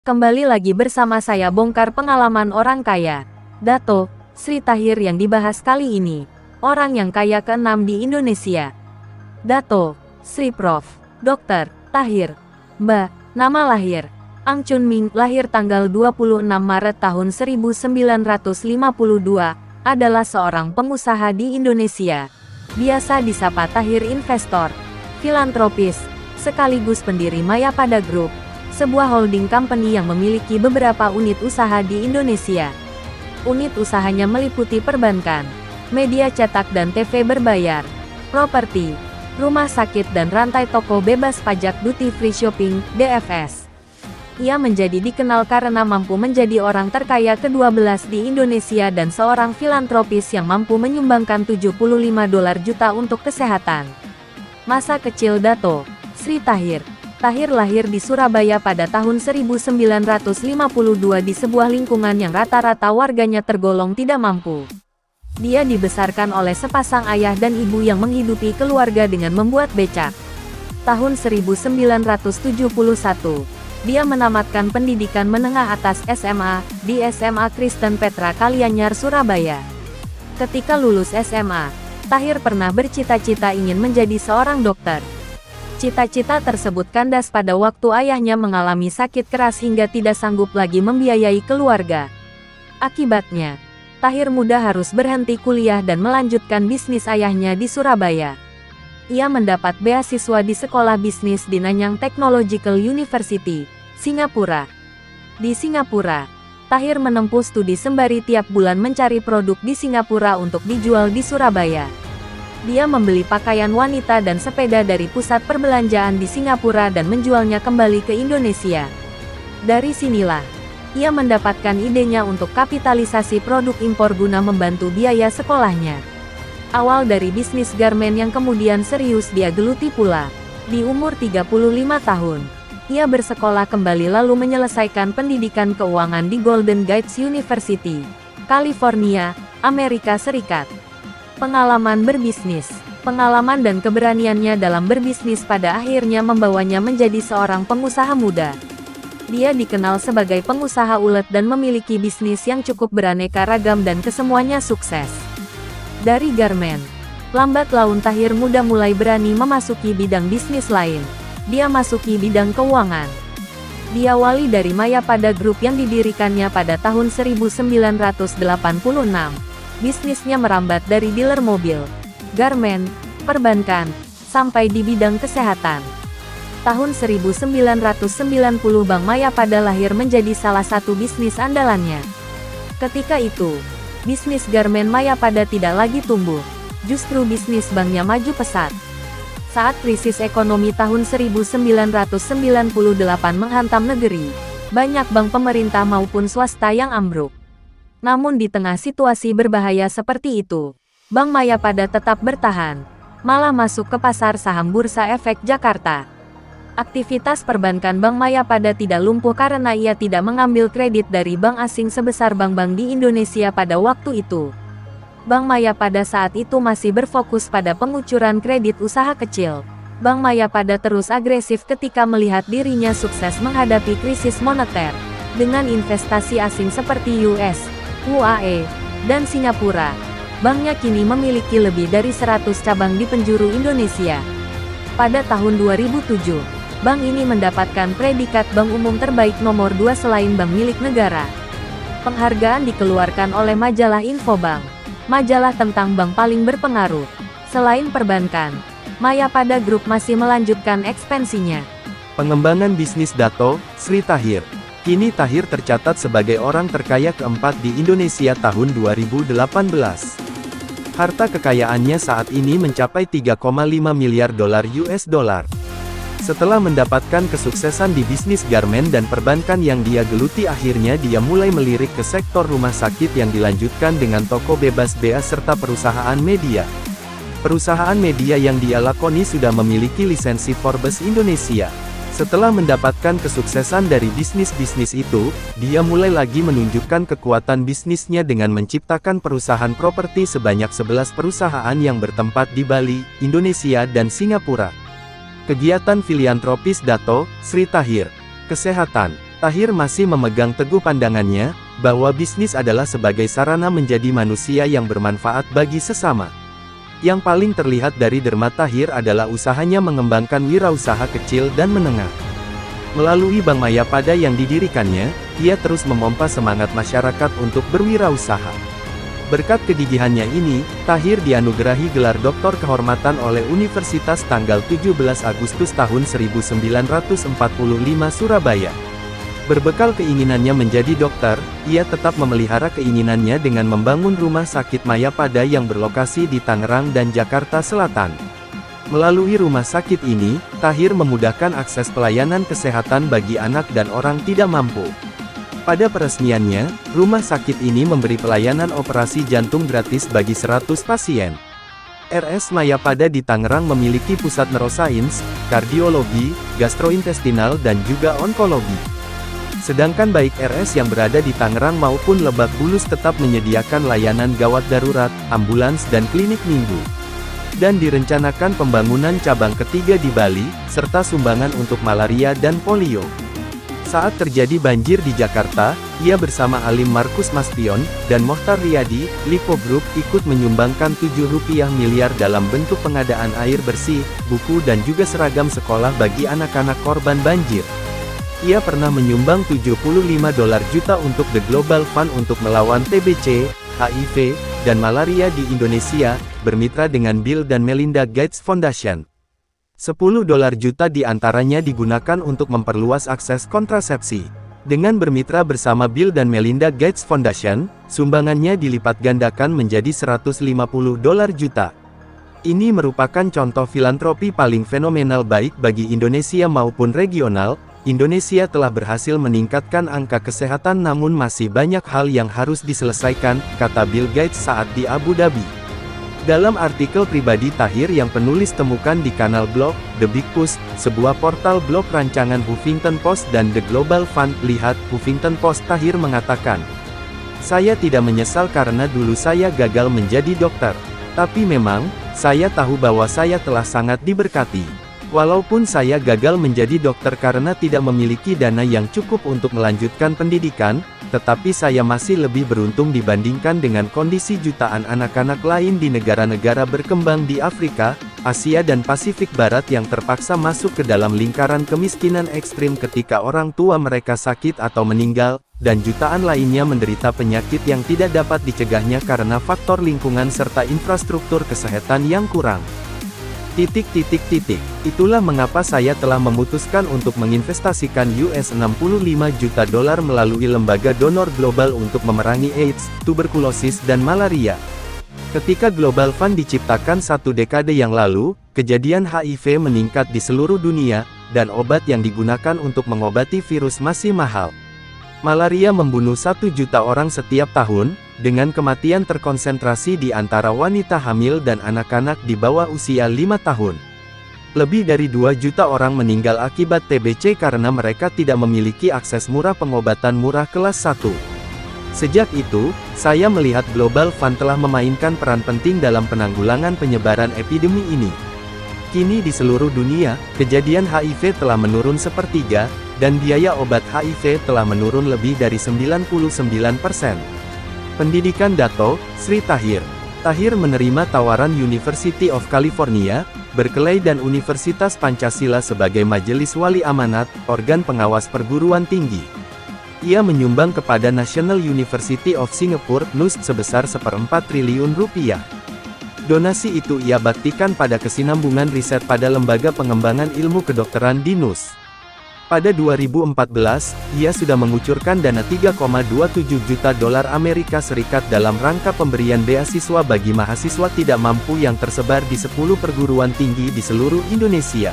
Kembali lagi bersama saya bongkar pengalaman orang kaya. Dato Sri Tahir yang dibahas kali ini, orang yang kaya ke-6 di Indonesia. Dato Sri Prof. Dr. Tahir. Mbak, nama lahir. Ang Chun Ming, lahir tanggal 26 Maret tahun 1952, adalah seorang pengusaha di Indonesia. Biasa disapa Tahir investor, filantropis, sekaligus pendiri Mayapada Group, sebuah holding company yang memiliki beberapa unit usaha di Indonesia. Unit usahanya meliputi perbankan, media cetak dan TV berbayar, properti, rumah sakit dan rantai toko bebas pajak duty free shopping, DFS. Ia menjadi dikenal karena mampu menjadi orang terkaya ke-12 di Indonesia dan seorang filantropis yang mampu menyumbangkan $75 juta untuk kesehatan. Masa kecil Dato Sri Tahir. Tahir lahir di Surabaya pada tahun 1952 di sebuah lingkungan yang rata-rata warganya tergolong tidak mampu. Dia dibesarkan oleh sepasang ayah dan ibu yang menghidupi keluarga dengan membuat becak. Tahun 1971, dia menamatkan pendidikan menengah atas SMA di SMA Kristen Petra Kalianyar, Surabaya. Ketika lulus SMA, Tahir pernah bercita-cita ingin menjadi seorang dokter. Cita-cita tersebut kandas pada waktu ayahnya mengalami sakit keras hingga tidak sanggup lagi membiayai keluarga. Akibatnya, Tahir muda harus berhenti kuliah dan melanjutkan bisnis ayahnya di Surabaya. Ia mendapat beasiswa di sekolah bisnis di Nanyang Technological University, Singapura. Di Singapura, Tahir menempuh studi sembari tiap bulan mencari produk di Singapura untuk dijual di Surabaya. Dia membeli pakaian wanita dan sepeda dari pusat perbelanjaan di Singapura dan menjualnya kembali ke Indonesia. Dari sinilah, ia mendapatkan idenya untuk kapitalisasi produk impor guna membantu biaya sekolahnya. Awal dari bisnis garmen yang kemudian serius dia geluti pula. Di umur 35 tahun, ia bersekolah kembali lalu menyelesaikan pendidikan keuangan di Golden Gate University, California, Amerika Serikat. Pengalaman berbisnis, pengalaman dan keberaniannya dalam berbisnis pada akhirnya membawanya menjadi seorang pengusaha muda. Dia dikenal sebagai pengusaha ulet dan memiliki bisnis yang cukup beraneka ragam dan kesemuanya sukses. Dari garmen, lambat laun Tahir muda mulai berani memasuki bidang bisnis lain. Dia masuki bidang keuangan. Diawali dari Mayapada Group yang didirikannya pada tahun 1986. Bisnisnya merambat dari dealer mobil, garmen, perbankan, sampai di bidang kesehatan. Tahun 1990 Bank Mayapada lahir menjadi salah satu bisnis andalannya. Ketika itu, bisnis garmen Mayapada tidak lagi tumbuh, justru bisnis banknya maju pesat. Saat krisis ekonomi tahun 1998 menghantam negeri, banyak bank pemerintah maupun swasta yang ambruk. Namun di tengah situasi berbahaya seperti itu, Bank Mayapada tetap bertahan, malah masuk ke pasar saham Bursa Efek Jakarta. Aktivitas perbankan Bank Mayapada tidak lumpuh karena ia tidak mengambil kredit dari bank asing sebesar bank-bank di Indonesia pada waktu itu. Bank Mayapada saat itu masih berfokus pada pengucuran kredit usaha kecil. Bank Mayapada terus agresif ketika melihat dirinya sukses menghadapi krisis moneter. Dengan investasi asing seperti US, UAE, dan Singapura, banknya kini memiliki lebih dari 100 cabang di penjuru Indonesia. Pada tahun 2007, bank ini mendapatkan predikat bank umum terbaik nomor 2 selain bank milik negara. Penghargaan dikeluarkan oleh majalah Infobank, majalah tentang bank paling berpengaruh. Selain perbankan, Mayapada Group masih melanjutkan ekspansinya. Pengembangan bisnis Dato Sri Tahir. Kini Tahir tercatat sebagai orang terkaya keempat di Indonesia tahun 2018. Harta kekayaannya saat ini mencapai 3,5 miliar dolar US dollar. Setelah mendapatkan kesuksesan di bisnis garmen dan perbankan yang dia geluti, akhirnya dia mulai melirik ke sektor rumah sakit yang dilanjutkan dengan toko bebas BA serta perusahaan media. Perusahaan media yang dia lakoni sudah memiliki lisensi Forbes Indonesia. Setelah mendapatkan kesuksesan dari bisnis-bisnis itu, dia mulai lagi menunjukkan kekuatan bisnisnya dengan menciptakan perusahaan properti sebanyak 11 perusahaan yang bertempat di Bali, Indonesia dan Singapura. Kegiatan filantropis Dato Sri Tahir. Kesehatan. Tahir masih memegang teguh pandangannya, bahwa bisnis adalah sebagai sarana menjadi manusia yang bermanfaat bagi sesama. Yang paling terlihat dari derma Tahir adalah usahanya mengembangkan wirausaha kecil dan menengah. Melalui Bank Mayapada yang didirikannya, ia terus memompa semangat masyarakat untuk berwirausaha. Berkat kegigihannya ini, Tahir dianugerahi gelar doktor kehormatan oleh Universitas tanggal 17 Agustus tahun 1945 Surabaya. Berbekal keinginannya menjadi dokter, ia tetap memelihara keinginannya dengan membangun rumah sakit Mayapada yang berlokasi di Tangerang dan Jakarta Selatan. Melalui rumah sakit ini, Tahir memudahkan akses pelayanan kesehatan bagi anak dan orang tidak mampu. Pada peresmiannya, rumah sakit ini memberi pelayanan operasi jantung gratis bagi 100 pasien. RS Mayapada di Tangerang memiliki pusat neurosains, kardiologi, gastrointestinal dan juga onkologi. Sedangkan baik RS yang berada di Tangerang maupun Lebak Bulus tetap menyediakan layanan gawat darurat, ambulans dan klinik minggu. Dan direncanakan pembangunan cabang ketiga di Bali, serta sumbangan untuk malaria dan polio. Saat terjadi banjir di Jakarta, ia bersama Alim Markus Mastion, dan Mohtar Riyadi, Lipo Group ikut menyumbangkan Rp7 miliar dalam bentuk pengadaan air bersih, buku dan juga seragam sekolah bagi anak-anak korban banjir. Ia pernah menyumbang $75 juta untuk The Global Fund untuk melawan TBC, HIV, dan malaria di Indonesia, bermitra dengan Bill dan Melinda Gates Foundation. $10 juta diantaranya digunakan untuk memperluas akses kontrasepsi. Dengan bermitra bersama Bill dan Melinda Gates Foundation, sumbangannya dilipat gandakan menjadi $150 juta. Ini merupakan contoh filantropi paling fenomenal baik bagi Indonesia maupun regional. Indonesia telah berhasil meningkatkan angka kesehatan namun masih banyak hal yang harus diselesaikan, kata Bill Gates saat di Abu Dhabi. Dalam artikel pribadi Tahir yang penulis temukan di kanal blog, The Big Push, sebuah portal blog rancangan Huffington Post dan The Global Fund, lihat Huffington Post. Tahir mengatakan, "Saya tidak menyesal karena dulu saya gagal menjadi dokter. Tapi memang, saya tahu bahwa saya telah sangat diberkati. Walaupun saya gagal menjadi dokter karena tidak memiliki dana yang cukup untuk melanjutkan pendidikan, tetapi saya masih lebih beruntung dibandingkan dengan kondisi jutaan anak-anak lain di negara-negara berkembang di Afrika, Asia dan Pasifik Barat yang terpaksa masuk ke dalam lingkaran kemiskinan ekstrim ketika orang tua mereka sakit atau meninggal, dan jutaan lainnya menderita penyakit yang tidak dapat dicegahnya karena faktor lingkungan serta infrastruktur kesehatan yang kurang. Itulah mengapa saya telah memutuskan untuk menginvestasikan $65 juta melalui lembaga donor global untuk memerangi AIDS, tuberkulosis dan malaria. Ketika Global Fund diciptakan 1 dekade yang lalu, kejadian HIV meningkat di seluruh dunia, dan obat yang digunakan untuk mengobati virus masih mahal. Malaria membunuh 1 juta orang setiap tahun, dengan kematian terkonsentrasi di antara wanita hamil dan anak-anak di bawah usia 5 tahun. Lebih dari 2 juta orang meninggal akibat TBC karena mereka tidak memiliki akses murah pengobatan murah kelas 1. Sejak itu, saya melihat Global Fund telah memainkan peran penting dalam penanggulangan penyebaran epidemi ini. Kini di seluruh dunia, kejadian HIV telah menurun sepertiga, dan biaya obat HIV telah menurun lebih dari 99%. Pendidikan Dato Sri Tahir. Tahir menerima tawaran University of California, Berkeley dan Universitas Pancasila sebagai Majelis Wali Amanat, organ pengawas perguruan tinggi. Ia menyumbang kepada National University of Singapore, NUS, sebesar ¼ triliun rupiah. Donasi itu ia baktikan pada kesinambungan riset pada Lembaga Pengembangan Ilmu Kedokteran di NUS. Pada 2014, ia sudah mengucurkan dana $3,27 juta Amerika Serikat dalam rangka pemberian beasiswa bagi mahasiswa tidak mampu yang tersebar di 10 perguruan tinggi di seluruh Indonesia.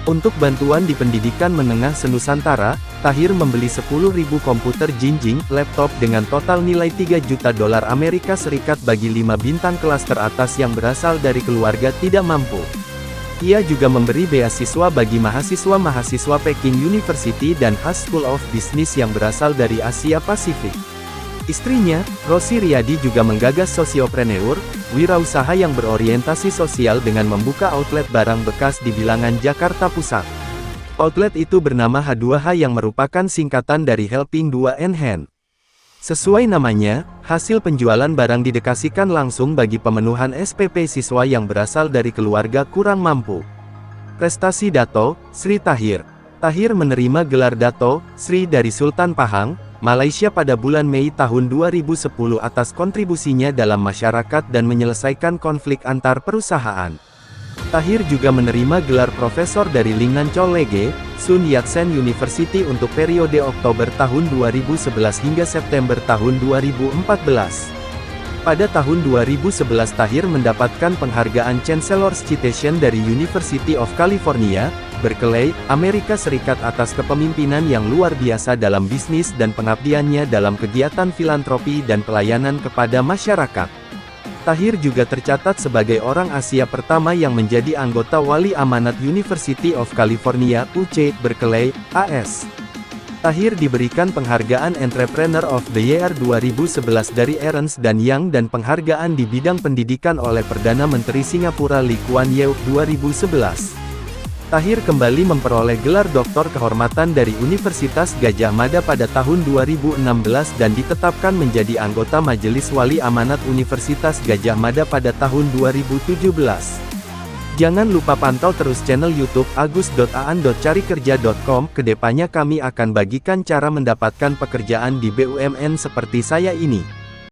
Untuk bantuan di pendidikan menengah senusantara, Tahir membeli 10.000 komputer jinjing, laptop dengan total nilai $3 juta Amerika Serikat bagi 5 bintang kelas teratas yang berasal dari keluarga tidak mampu. Ia juga memberi beasiswa bagi mahasiswa-mahasiswa Peking University dan Haas School of Business yang berasal dari Asia Pasifik. Istrinya, Rosi Riyadi juga menggagas Sosiopreneur, wirausaha yang berorientasi sosial dengan membuka outlet barang bekas di Bilangan, Jakarta Pusat. Outlet itu bernama H2H yang merupakan singkatan dari Helping 2 Hand. Sesuai namanya, hasil penjualan barang didedikasikan langsung bagi pemenuhan SPP siswa yang berasal dari keluarga kurang mampu. Prestasi Dato Sri Tahir. Tahir menerima gelar Dato Sri dari Sultan Pahang, Malaysia pada bulan Mei tahun 2010 atas kontribusinya dalam masyarakat dan menyelesaikan konflik antar perusahaan. Tahir juga menerima gelar profesor dari Lingnan College, Sun Yat-sen University untuk periode Oktober tahun 2011 hingga September tahun 2014. Pada tahun 2011 Tahir mendapatkan penghargaan Chancellor's Citation dari University of California, Berkeley, Amerika Serikat atas kepemimpinan yang luar biasa dalam bisnis dan pengabdiannya dalam kegiatan filantropi dan pelayanan kepada masyarakat. Tahir juga tercatat sebagai orang Asia pertama yang menjadi anggota Wali Amanat University of California, UC, Berkeley, AS. Tahir diberikan penghargaan Entrepreneur of the Year 2011 dari Ernst & Young dan penghargaan di bidang pendidikan oleh Perdana Menteri Singapura Lee Kuan Yew 2011. Tahir kembali memperoleh gelar doktor kehormatan dari Universitas Gadjah Mada pada tahun 2016 dan ditetapkan menjadi anggota Majelis Wali Amanat Universitas Gadjah Mada pada tahun 2017. Jangan lupa pantau terus channel YouTube agus.aan.carikerja.com. Kedepannya kami akan bagikan cara mendapatkan pekerjaan di BUMN seperti saya ini.